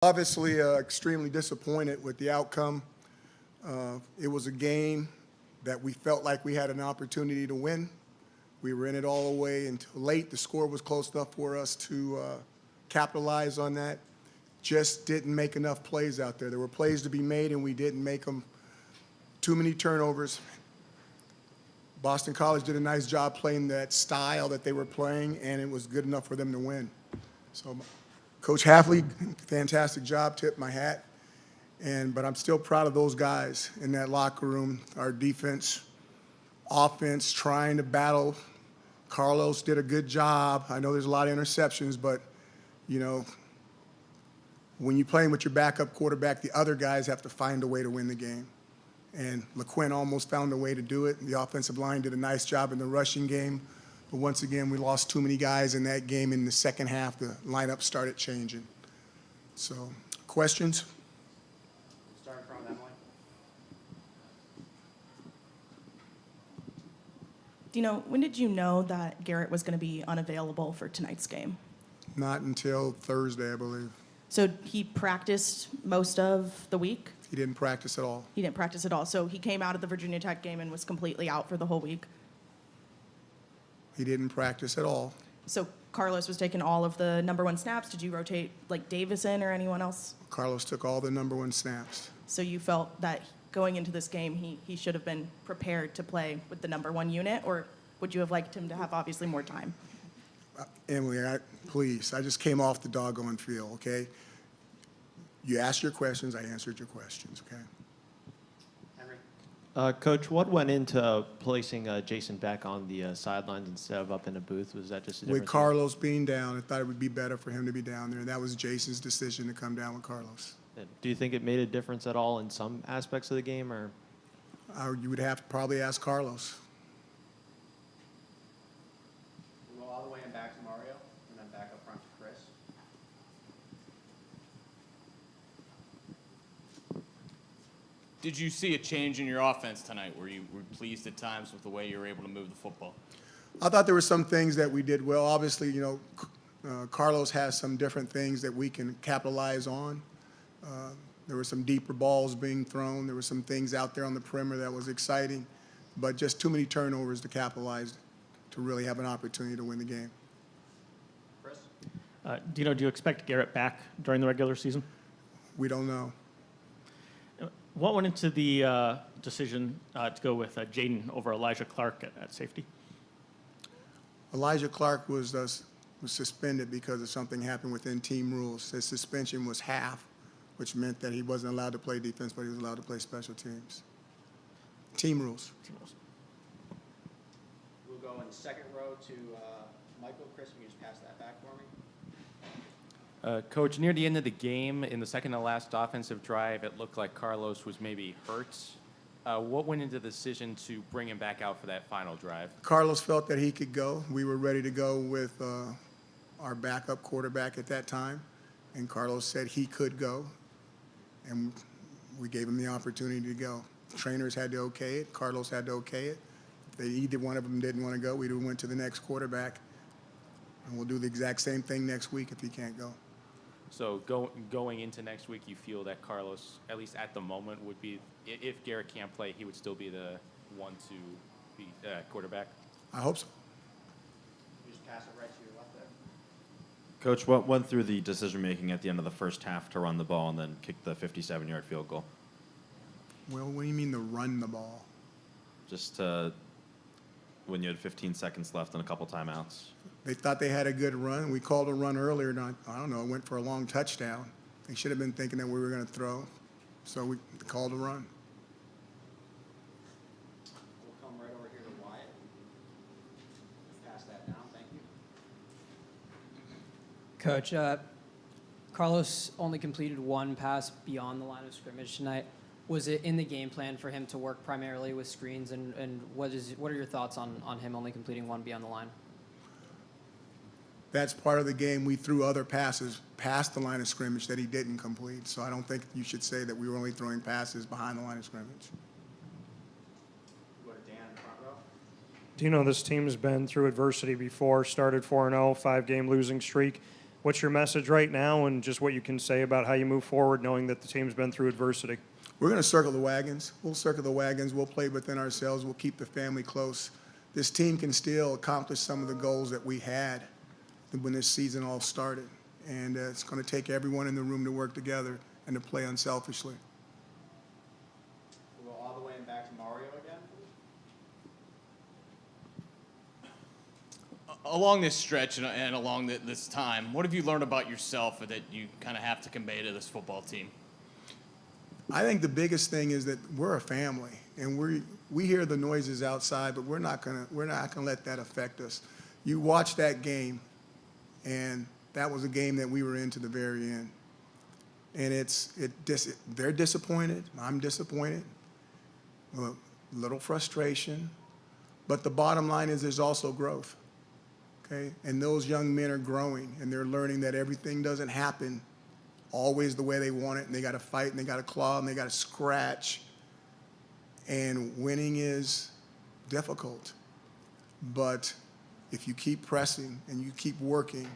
Obviously, extremely disappointed with the outcome. It was a game that we felt like we had an opportunity to win. We were in it all the way until late. The score was close enough for us to capitalize on that. Just didn't make enough plays out there. There were plays to be made, and we didn't make them. Too many turnovers. Boston College did a nice job playing that style that they were playing, and it was good enough for them to win. So Coach Halfley, fantastic job, tip my hat. But I'm still proud of those guys in that locker room, our defense, offense, trying to battle. Carlos did a good job. I know there's a lot of interceptions, but, when you're playing with your backup quarterback, the other guys have to find a way to win the game. And LeQuinn almost found a way to do it. The offensive line did a nice job in the rushing game. But once again, we lost too many guys in that game. In the second half, the lineup started changing. So, questions? Starting from Emily. Dino, when did you know that Garrett was going to be unavailable for tonight's game? Not until Thursday, I believe. So he practiced most of the week? He didn't practice at all. He didn't practice at all. So he came out of the Virginia Tech game and was completely out for the whole week? He didn't practice at all. So Carlos was taking all of the number one snaps. Did you rotate like Davis in or anyone else? Carlos took all the number one snaps. So you felt that going into this game, he should have been prepared to play with the number one unit, or would you have liked him to have obviously more time? Emily, please, I just came off the doggone field, okay? You asked your questions, I answered your questions, okay? Henry. Coach, what went into placing Jason back on the sidelines instead of up in the booth? Was that just a difference? With Carlos being down, I thought it would be better for him to be down there. That was Jason's decision to come down with Carlos. Do you think it made a difference at all in some aspects of the game, or? You would have to probably ask Carlos. We'll go all the way and back to Mario, and then back up front to Chris. Did you see a change in your offense tonight? Were you pleased at times with the way you were able to move the football? I thought there were some things that we did well. Obviously, Carlos has some different things that we can capitalize on. There were some deeper balls being thrown. There were some things out there on the perimeter that was exciting, but just too many turnovers to capitalize to really have an opportunity to win the game. Chris. Dino, do you expect Garrett back during the regular season? We don't know. What went into the decision to go with Jaden over Elijah Clark at safety? Elijah Clark was suspended because of something happened within team rules. His suspension was half, which meant that he wasn't allowed to play defense, but he was allowed to play special teams. Team rules. We'll go in the second row to Michael. Chris, can you just pass that back for me? Coach, near the end of the game, in the second to last offensive drive, it looked like Carlos was maybe hurt. What went into the decision to bring him back out for that final drive? Carlos felt that he could go. We were ready to go with our backup quarterback at that time, and Carlos said he could go, and we gave him the opportunity to go. Trainers had to okay it. Carlos had to okay it. If either one of them didn't want to go, we went to the next quarterback, and we'll do the exact same thing next week if he can't go. So going into next week, you feel that Carlos, at least at the moment, would be, if Garrett can't play, he would still be the one to be quarterback? I hope so. You just pass it right to your left there. Coach, what went through the decision-making at the end of the first half to run the ball and then kick the 57-yard field goal? Well, what do you mean to run the ball? Just when you had 15 seconds left and a couple timeouts. They thought they had a good run. We called a run earlier, and I don't know, it went for a long touchdown. They should have been thinking that we were going to throw, so we called a run. We'll come right over here to Wyatt. Pass that down, thank you. Coach, Carlos only completed one pass beyond the line of scrimmage tonight. Was it in the game plan for him to work primarily with screens, and what are your thoughts on him only completing one beyond the line? That's part of the game. We threw other passes past the line of scrimmage that he didn't complete. So I don't think you should say that we were only throwing passes behind the line of scrimmage. Go to Dan in the front row. Do you know this team's been through adversity before, started 4-0, 5-game losing streak. what's your message right now and just what you can say about how you move forward knowing that the team's been through adversity? We're going to circle the wagons. We'll circle the wagons. We'll play within ourselves. We'll keep the family close. This team can still accomplish some of the goals that we had when this season all started. And it's going to take everyone in the room to work together and to play unselfishly. We'll go all the way and back to Mario again. Along this stretch and along this time, what have you learned about yourself that you kind of have to convey to this football team? I think the biggest thing is that we're a family, and we hear the noises outside, but we're not gonna let that affect us. You watch that game, and that was a game that we were in to the very end. And they're disappointed. I'm disappointed. A little frustration, but the bottom line is there's also growth. Okay, and those young men are growing, and they're learning that everything doesn't happen always the way they want it, and they got to fight, and they got to claw, and they got to scratch. And winning is difficult. But if you keep pressing and you keep working,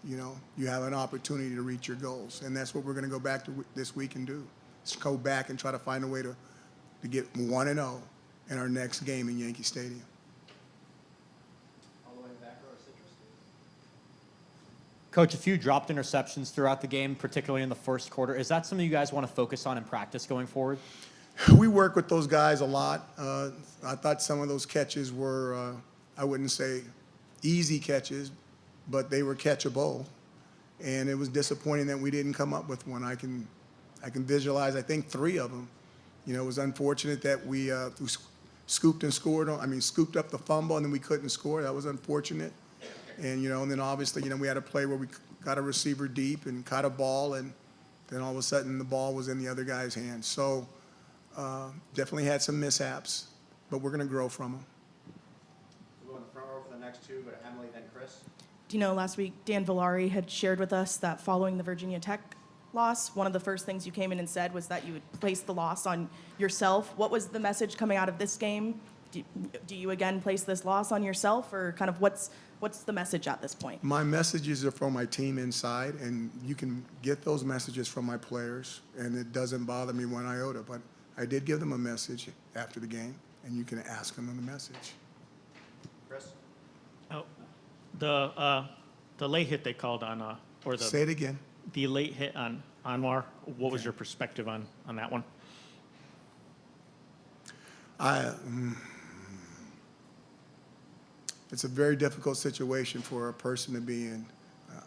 you have an opportunity to reach your goals. And that's what we're going to go back to this week and do. Just go back and try to find a way to get 1-0 in our next game in Yankee Stadium. All the way back row, Citrus. Coach, a few dropped interceptions throughout the game, particularly in the first quarter. Is that something you guys want to focus on in practice going forward? We work with those guys a lot. I thought some of those catches were, I wouldn't say easy catches, but they were catchable. And it was disappointing that we didn't come up with one. I can visualize, I think, 3 of them. It was unfortunate that we scooped up the fumble and then we couldn't score. That was unfortunate. And, and then obviously, we had a play where we got a receiver deep and caught a ball, and then all of a sudden the ball was in the other guy's hands. So definitely had some mishaps, but we're going to grow from them. We'll go in the front row for the next 2, go to Emily, then Chris. Last week, Dan Villari had shared with us that following the Virginia Tech loss, one of the first things you came in and said was that you would place the loss on yourself. What was the message coming out of this game? Do you again place this loss on yourself, or kind of what's the message at this point? My messages are from my team inside, and you can get those messages from my players, and it doesn't bother me one iota. But I did give them a message after the game, and you can ask them the message. Chris. Oh, the late hit they called on, Say it again. The late hit on Anwar. What was your perspective on that one? It's a very difficult situation for a person to be in.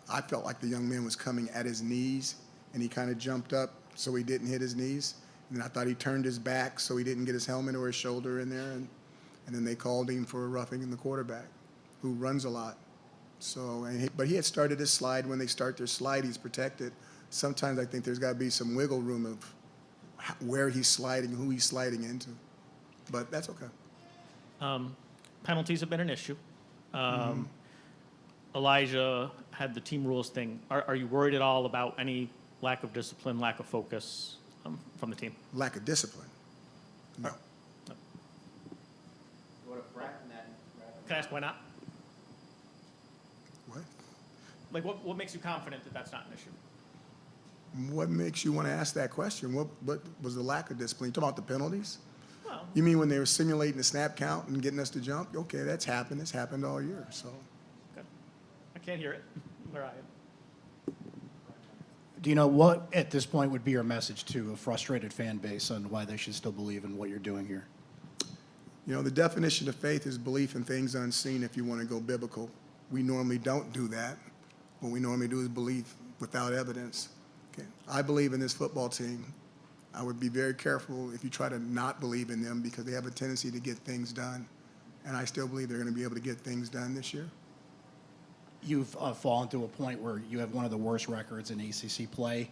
I felt like the young man was coming at his knees, and he kind of jumped up so he didn't hit his knees. And then I thought he turned his back so he didn't get his helmet or his shoulder in there. And then they called him for roughing the quarterback, who runs a lot. So, but he had started his slide. When they start their slide, he's protected. Sometimes I think there's got to be some wiggle room of where he's sliding, who he's sliding into. But that's okay. Penalties have been an issue. Elijah had the team rules thing. Are you worried at all about any lack of discipline, lack of focus from the team? Lack of discipline? No. Go to Brett and then Can I ask why not? What? Like, what makes you confident that that's not an issue? What makes you want to ask that question? What was the lack of discipline? You talking about the penalties? Well, You mean when they were simulating the snap count and getting us to jump? Okay, that's happened. It's happened all year. So good. I can't hear it where I am. Dino, what at this point would be your message to a frustrated fan base on why they should still believe in what you're doing here? the definition of faith is belief in things unseen if you want to go biblical. We normally don't do that. What we normally do is believe without evidence. Okay. I believe in this football team. I would be very careful if you try to not believe in them because they have a tendency to get things done. And I still believe they're going to be able to get things done this year. You've fallen to a point where you have one of the worst records in ACC play.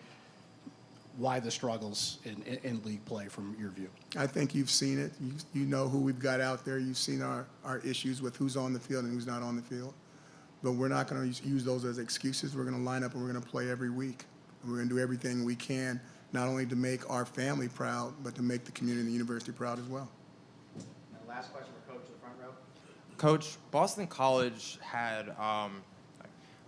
Why the struggles in league play from your view? I think you've seen it. You know who we've got out there. You've seen our issues with who's on the field and who's not on the field. But we're not going to use those as excuses. We're going to line up and we're going to play every week. And we're going to do everything we can, not only to make our family proud, but to make the community and the university proud as well. And last question for Coach in the front row. Coach, Boston College had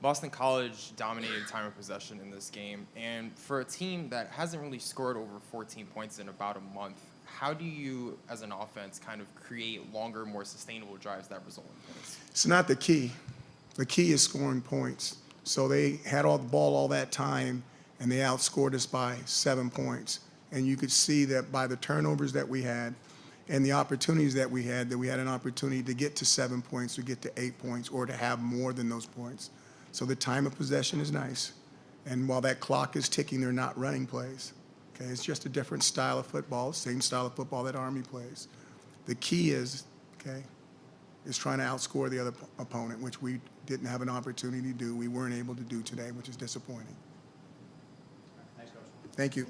Boston College dominated time of possession in this game, and for a team that hasn't really scored over 14 points in about a month, how do you, as an offense, kind of create longer, more sustainable drives that result in points? It's not the key. The key is scoring points. So they had all the ball all that time, and they outscored us by 7 points. And you could see that by the turnovers that we had and the opportunities that we had an opportunity to get to 7 points, to get to 8 points, or to have more than those points. So the time of possession is nice. And while that clock is ticking, they're not running plays. Okay, it's just a different style of football, same style of football that Army plays. The key is, okay, is trying to outscore the other opponent, which we didn't have an opportunity to do. We weren't able to do today, which is disappointing. Thanks, Coach. Thank you.